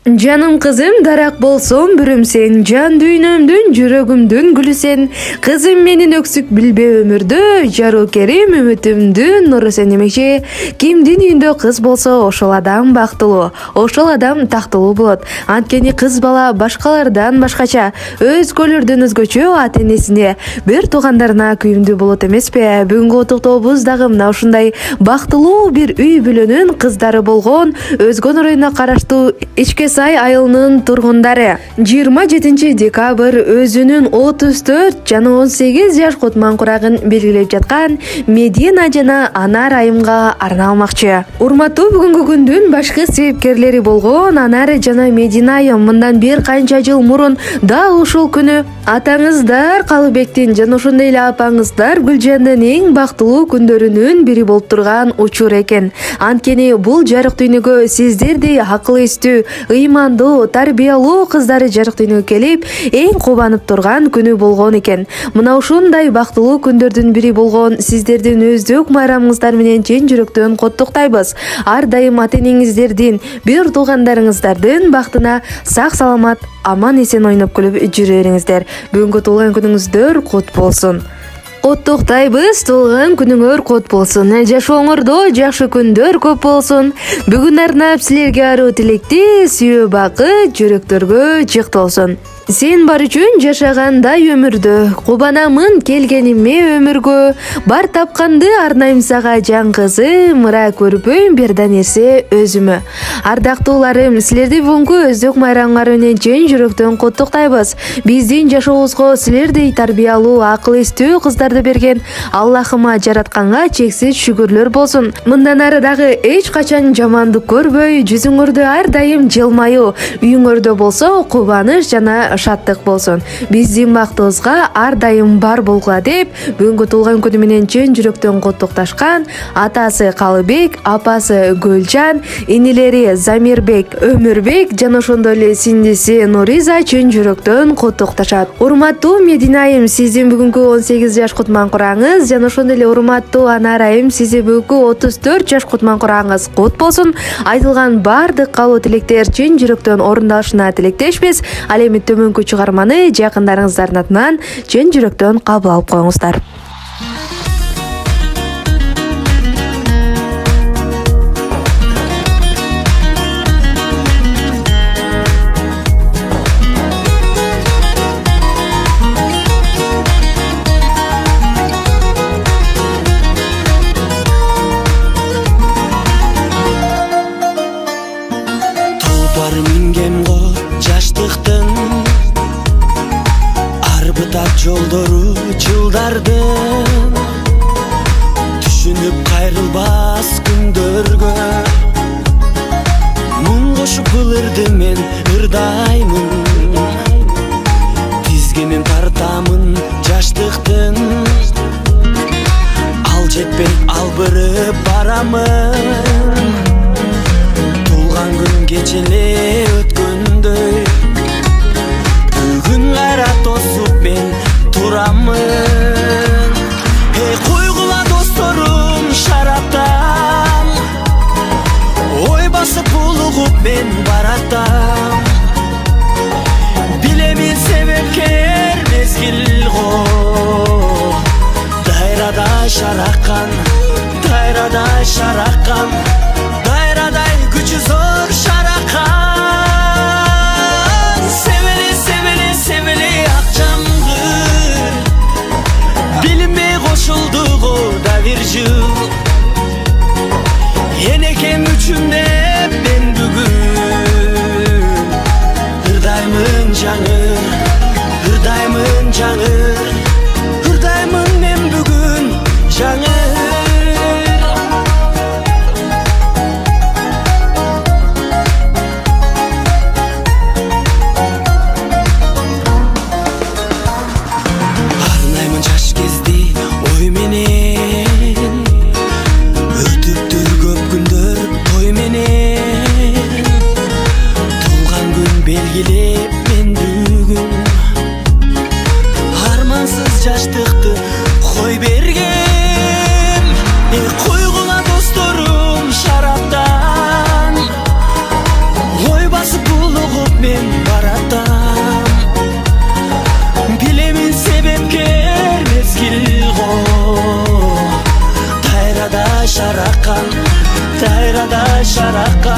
Canım kızım darak bolson bürümsen, can düynömdün, жүрөгүмдүн gülüsen. Kızım menin öksük bilbe ömürdü, жару керим үмүтүмдүн нуру сен демекчи. Кимдин үйүндө кыз болсо, ошол адам бактылуу, ошол адам тактылуу болот. Анткени кыз бала башкалардан башкача, өзгөлөрдөн өзгөчө ата энесине, бир туугандарына күйүмдүү болот эмеспи? Бүгүнкү токтообуз дагы мына ушундай бактылуу бир үй бүлөнүн кыздары болгон Өзгөн районуна караштуу Ичке Сай айылынын тургундары 27 декабрь өзүнүн 34 жана 18 жаш котман курагын белгилеп жаткан Медина жана Анар айымга арналмакчы. Урматтуу бүгүнкү күндүн башкы себепкерлери болгон Анар жана Медина айым мындан бир канча жыл мурун дал ушул күнү атаңыздар Калыбектин жана ошондой эле апаңыздар Гүлжандын эң бактылуу күндөрүнүн бири болуп турган учур экен. Анткени бул жарык дүйнөгө сиздердей акыл эстүү, ыймандуу, тарбиялуу кыздары жарык дүйнөгө келип, эң кубанып турган күнү болгон экен. Мына ушундай бактылуу күндөрдүн бири болгон сиздердин өздүк майрамыңыздар менен чын жүрөктөн коттуктайбыз. Ар дайым ата энеңиздердин, бир туугандарыңыздардын бактына сак саламат, аман эсен ойноп күлүп жүрө бериңиздер. Бүгүнкү туулган күнүңүздөр кут болсун. Коттуктайбыз, туулган күнүңөр кут болсун. Жашооңордо жакшы күндөр көп болсун. Бүгүн арнап силерге аруу тилекти сүйүү бакыт жүрөктөргө чыкты болсун. Сен бар үчүн жашагандай өмүрдө, кубанамын келгениме өмүргө, бар тапканды арнайм сага жан кызым, ыра көрбөйм бир да нерсе өзүмө. Ардактууларым, силерди бүгүнкү өздүк майрамыңар менен чын жүрөктөн коттуктайбыз. Биздин жашообузга силердей тарбиялуу, акыл эстүү кыздарды берген Аллахыма жаратканга чексиз шүгүрлөр болсун. Мындан ары дагы эч качан жамандык көрбөй, жүзүңөрдө ар дайым жылмаюу, үйүңөрдө болсо кубаныч жана шаттык болсун. Биздин бактыбызга ар дайым бар болгула деп, бүгүнкү туулган күнү менен чын жүрөктөн коттукташкан атасы Калыбек, апасы Гүлжан, инилери Замирбек, Өмүрбек жана ошондой эле сиңдиси Нуриза чын жүрөктөн коттукташат. Урматтуу Медина айым, сиздин бүгүнкү 18 жаш кутман курагыңыз жана ошондой эле урматтуу Анар айым, сиздин бүгүнкү 34 жаш кутман курагыңыз кут болсун. Айтылган бардык каалоо тилектер чын жүрөктөн орундалышына тилектешпиз. Ал эми бүгүнкү чыгарманы жакындарыңыздардын атынан чын жүрөктөн кабыл алып коюңуздар. Толпар мингем го жаштыктын арбытат жолдору жылдардын, түшүнүп кайрылбас күндөргө муң кошуп кылырды мен ырдаймын, тизгинин тартамын жаштыктын, ал жетпей албырып барамын, туулган күн кечеле өткөндөй бүгүн кайра тосуп мен турамын. Койгула досторум шараптан, ой басып улугуп мен баратам, билемин себепкер мезгил го, дайрадай шараккан, дайрадай шараккан, дайрадай күчү зор шараккан. Seveli акчамгы, билинбей кошулдугу да бир жыл, энекем үчүн деп мен бүгүн ырдаймын жаңы, ырдаймын жаңы, ырдаймын мен бүгүн жаңы. Белгилеп мен бүгүн армансыз жаштыкты кой бергем. Койгула досторум шараптан, ой басып шараққа, тайрада шараққа.